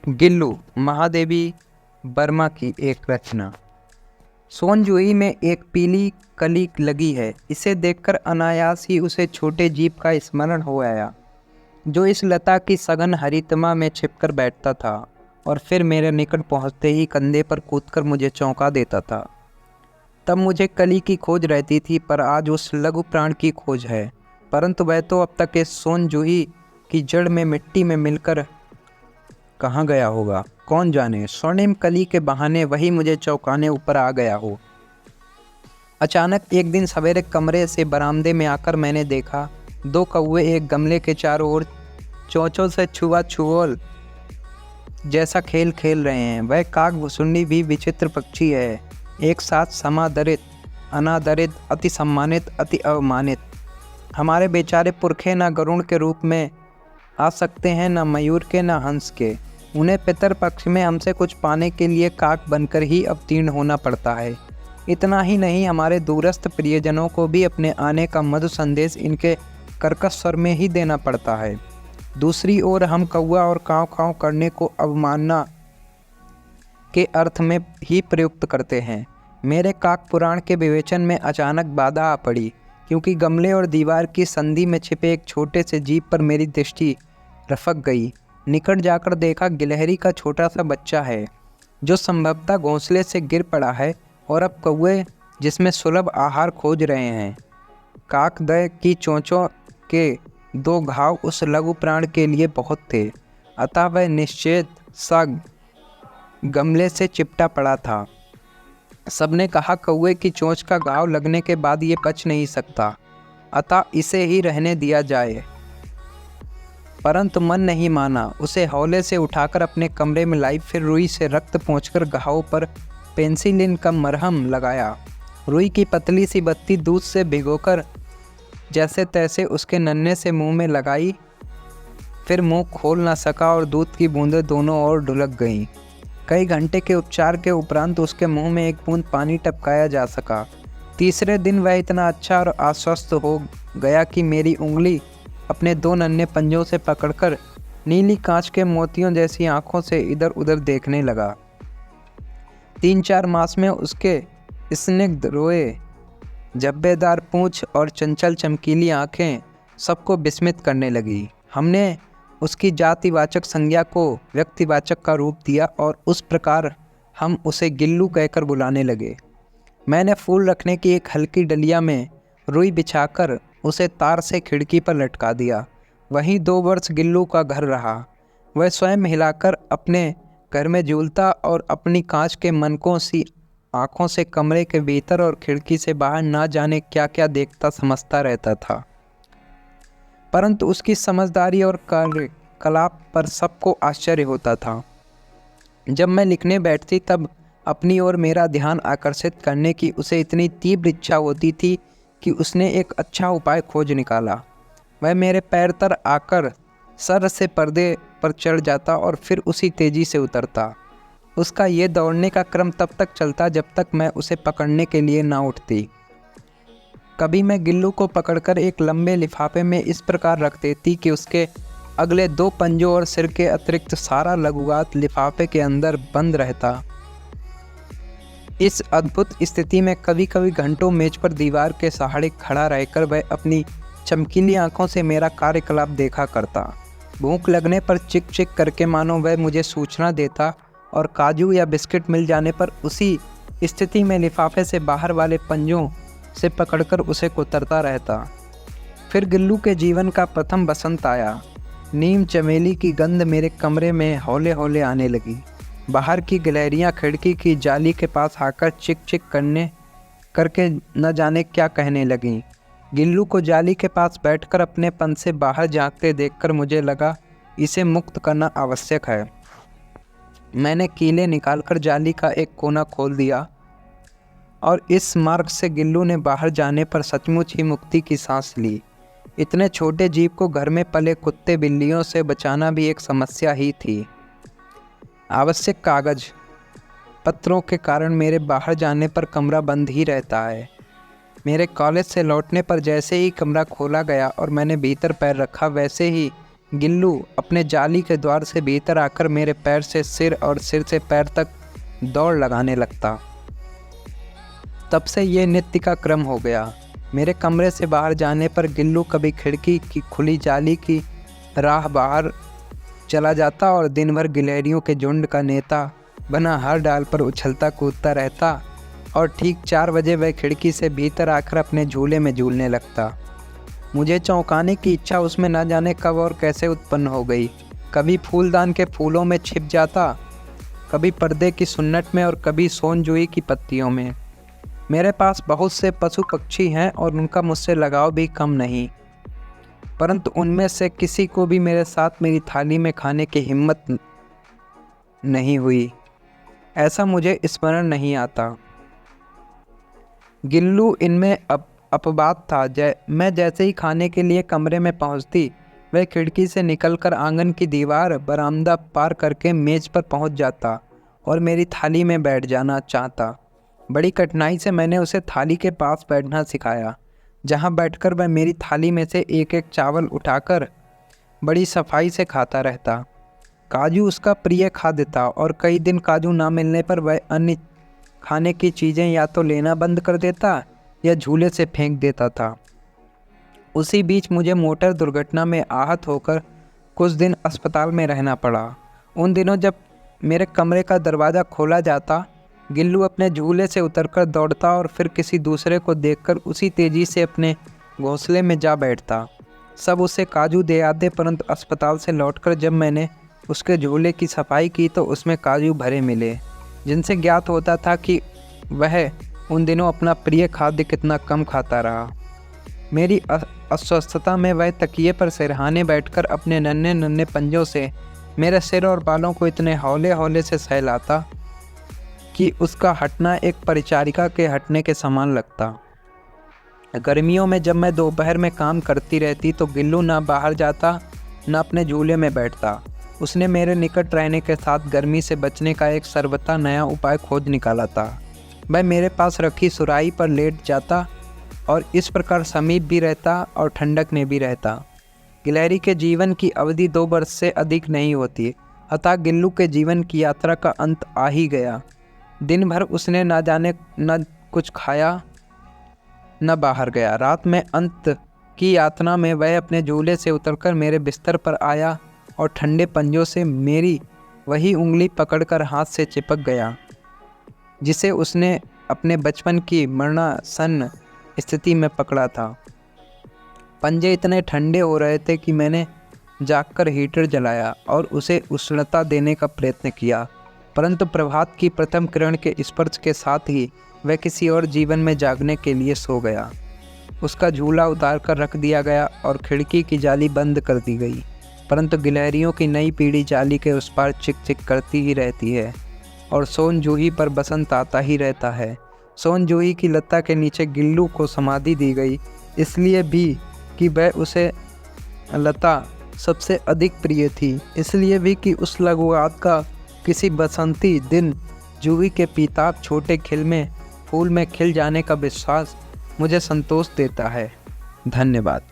गिल्लू महादेवी वर्मा की एक रचना। सोनजुई में एक पीली कली लगी है। इसे देखकर अनायास ही उसे छोटे जीव का स्मरण हो आया, जो इस लता की सघन हरितमा में छिपकर बैठता था और फिर मेरे निकट पहुंचते ही कंधे पर कूदकर मुझे चौंका देता था। तब मुझे कली की खोज रहती थी, पर आज उस लघु प्राण की खोज है। परंतु वह तो अब तक इस सोनजूही की जड़ में मिट्टी में मिलकर कहाँ गया होगा, कौन जाने। स्वर्णिम कली के बहाने वही मुझे चौंकाने ऊपर आ गया हो। अचानक एक दिन सवेरे कमरे से बरामदे में आकर मैंने देखा, दो कौवे एक गमले के चारों ओर चोंचों से छुआ छुओल जैसा खेल खेल रहे हैं। वह काक भुसुंडी भी विचित्र पक्षी है, एक साथ समादरित, अनादरित, अति सम्मानित, अति अवमानित। हमारे बेचारे पुरखे न गरुड़ के रूप में आ सकते हैं, न मयूर के, न हंस के। उन्हें पितर पक्ष में हमसे कुछ पाने के लिए काक बनकर ही अवतीर्ण होना पड़ता है। इतना ही नहीं, हमारे दूरस्थ प्रियजनों को भी अपने आने का मधुर संदेश इनके कर्कश स्वर में ही देना पड़ता है। दूसरी ओर हम कौवा और काँव काँव करने को अवमानना के अर्थ में ही प्रयुक्त करते हैं। मेरे काक पुराण के विवेचन में अचानक बाधा आ पड़ी, क्योंकि गमले और दीवार की संधि में छिपे एक छोटे से जीव पर मेरी दृष्टि रफक गई। निकट जाकर देखा, गिलहरी का छोटा सा बच्चा है, जो संभवतः घोंसले से गिर पड़ा है और अब कौवे जिसमें सुलभ आहार खोज रहे हैं। काकदय की चोंचों के दो घाव उस लघु प्राण के लिए बहुत थे, अतः वह निश्चेत सा गमले से चिपटा पड़ा था। सबने कहा, कौवे की चोंच का घाव लगने के बाद ये बच नहीं सकता, अतः इसे ही रहने दिया जाए। परंतु मन नहीं माना। उसे हौले से उठाकर अपने कमरे में लाई, फिर रुई से रक्त पोंछकर घाव पर पेंसिलिन का मरहम लगाया। रुई की पतली सी बत्ती दूध से भिगोकर जैसे तैसे उसके नन्हे से मुंह में लगाई, फिर मुंह खोल ना सका और दूध की बूंदें दोनों ओर ढुलक गईं। कई घंटे के उपचार के उपरांत उसके मुंह में एक बूंद पानी टपकाया जा सका। तीसरे दिन वह इतना अच्छा और आश्वस्त हो गया कि मेरी उंगली अपने दो नन्हे पंजों से पकड़कर नीली कांच के मोतियों जैसी आंखों से इधर उधर देखने लगा। 3-4 मास में उसके स्निग्ध रोए, जब्बेदार पूंछ और चंचल चमकीली आंखें सबको विस्मित करने लगी। हमने उसकी जातिवाचक संज्ञा को व्यक्तिवाचक का रूप दिया और उस प्रकार हम उसे गिल्लू कहकर बुलाने लगे। मैंने फूल रखने की एक हल्की डलिया में रुई बिछाकर उसे तार से खिड़की पर लटका दिया। वहीं 2 वर्ष गिल्लू का घर रहा। वह स्वयं हिलाकर अपने घर में झूलता और अपनी कांच के मनकों सी आँखों से कमरे के भीतर और खिड़की से बाहर ना जाने क्या क्या देखता समझता रहता था। परंतु उसकी समझदारी और कार्यकलाप पर सबको आश्चर्य होता था। जब मैं लिखने बैठती, तब अपनी ओर मेरा ध्यान आकर्षित करने की उसे इतनी तीव्र इच्छा होती थी कि उसने एक अच्छा उपाय खोज निकाला। वह मेरे पैर तर आकर सर से पर्दे पर चढ़ जाता और फिर उसी तेजी से उतरता। उसका ये दौड़ने का क्रम तब तक चलता जब तक मैं उसे पकड़ने के लिए ना उठती। कभी मैं गिल्लू को पकड़कर एक लंबे लिफाफे में इस प्रकार रख देती कि उसके अगले 2 पंजों और सिर के अतिरिक्त सारा लघुगात लिफाफे के अंदर बंद रहता। इस अद्भुत स्थिति में कभी कभी घंटों मेज पर दीवार के सहारे खड़ा रहकर वह अपनी चमकीली आंखों से मेरा कार्यकलाप देखा करता। भूख लगने पर चिक चिक करके मानो वह मुझे सूचना देता और काजू या बिस्किट मिल जाने पर उसी स्थिति में लिफाफे से बाहर वाले पंजों से पकड़कर उसे कुतरता रहता। फिर गिल्लू के जीवन का प्रथम बसंत आया। नीम चमेली की गंध मेरे कमरे में हौले हौले आने लगी। बाहर की गिलहरियाँ खिड़की की जाली के पास आकर चिक चिक करके न जाने क्या कहने लगीं। गिल्लू को जाली के पास बैठकर अपने पन से बाहर झांकते देखकर मुझे लगा, इसे मुक्त करना आवश्यक है। मैंने कीले निकालकर जाली का एक कोना खोल दिया और इस मार्ग से गिल्लू ने बाहर जाने पर सचमुच ही मुक्ति की सांस ली। इतने छोटे जीव को घर में पले कुत्ते बिल्लियों से बचाना भी एक समस्या ही थी। आवश्यक कागज पत्रों के कारण मेरे बाहर जाने पर कमरा बंद ही रहता है। मेरे कॉलेज से लौटने पर जैसे ही कमरा खोला गया और मैंने भीतर पैर रखा, वैसे ही गिल्लू अपने जाली के द्वार से भीतर आकर मेरे पैर से सिर और सिर से पैर तक दौड़ लगाने लगता। तब से ये नित्य का क्रम हो गया। मेरे कमरे से बाहर जाने पर गिल्लू कभी खिड़की की खुली जाली की राह बाहर चला जाता और दिन भर गिलहरियों के झुंड का नेता बना हर डाल पर उछलता कूदता रहता और ठीक 4 बजे वह खिड़की से भीतर आकर अपने झूले में झूलने लगता। मुझे चौंकाने की इच्छा उसमें न जाने कब और कैसे उत्पन्न हो गई। कभी फूलदान के फूलों में छिप जाता, कभी पर्दे की सुन्नट में और कभी सोनजूई की पत्तियों में। मेरे पास बहुत से पशु पक्षी हैं और उनका मुझसे लगाव भी कम नहीं, परंतु उनमें से किसी को भी मेरे साथ मेरी थाली में खाने की हिम्मत नहीं हुई, ऐसा मुझे स्मरण नहीं आता। गिल्लू इनमें अपवाद था। मैं जैसे ही खाने के लिए कमरे में पहुंचती, वह खिड़की से निकलकर आंगन की दीवार बरामदा पार करके मेज पर पहुंच जाता और मेरी थाली में बैठ जाना चाहता। बड़ी कठिनाई से मैंने उसे थाली के पास बैठना सिखाया, जहां बैठकर वह मेरी थाली में से एक एक चावल उठाकर बड़ी सफाई से खाता रहता। काजू उसका प्रिय खाद्य था और कई दिन काजू ना मिलने पर वह अन्य खाने की चीज़ें या तो लेना बंद कर देता या झूले से फेंक देता था। उसी बीच मुझे मोटर दुर्घटना में आहत होकर कुछ दिन अस्पताल में रहना पड़ा। उन दिनों जब मेरे कमरे का दरवाज़ा खोला जाता, गिल्लू अपने झूले से उतरकर दौड़ता और फिर किसी दूसरे को देखकर उसी तेज़ी से अपने घोंसले में जा बैठता। सब उसे काजू दे आते, परंतु अस्पताल से लौटकर जब मैंने उसके झूले की सफाई की तो उसमें काजू भरे मिले, जिनसे ज्ञात होता था कि वह उन दिनों अपना प्रिय खाद्य कितना कम खाता रहा। मेरी अस्वस्थता में वह तकिए पर सिरहाने बैठकर अपने नन्हे नन्हे पंजों से मेरे सिर और बालों को इतने हौले हौले से सहलाता कि उसका हटना एक परिचारिका के हटने के समान लगता। गर्मियों में जब मैं दोपहर में काम करती रहती तो गिल्लू ना बाहर जाता न अपने झूले में बैठता। उसने मेरे निकट रहने के साथ गर्मी से बचने का एक सर्वथा नया उपाय खोज निकाला था। वह मेरे पास रखी सुराही पर लेट जाता और इस प्रकार समीप भी रहता और ठंडक में भी रहता। गिलहरी के जीवन की अवधि 2 वर्ष से अधिक नहीं होती, अतः गिल्लू के जीवन की यात्रा का अंत आ ही गया। दिन भर उसने न जाने न कुछ खाया न बाहर गया। रात में अंत की यातना में वह अपने झूले से उतरकर मेरे बिस्तर पर आया और ठंडे पंजों से मेरी वही उंगली पकड़कर हाथ से चिपक गया जिसे उसने अपने बचपन की मरणासन्न स्थिति में पकड़ा था। पंजे इतने ठंडे हो रहे थे कि मैंने जागकर हीटर जलाया और उसे उष्णता देने का प्रयत्न किया, परंतु प्रभात की प्रथम किरण के स्पर्श के साथ ही वह किसी और जीवन में जागने के लिए सो गया। उसका झूला उतार कर रख दिया गया और खिड़की की जाली बंद कर दी गई, परंतु गिलहरियों की नई पीढ़ी जाली के उस पार चिक चिक करती ही रहती है और सोनजूही पर बसंत आता ही रहता है। सोनजूही की लता के नीचे गिल्लू को समाधि दी गई, इसलिए भी कि वह उसे लता सबसे अधिक प्रिय थी, इसलिए भी कि उस लघुआत का किसी बसंती दिन जूही के पीताब छोटे फूल में खिल जाने का विश्वास मुझे संतोष देता है। धन्यवाद।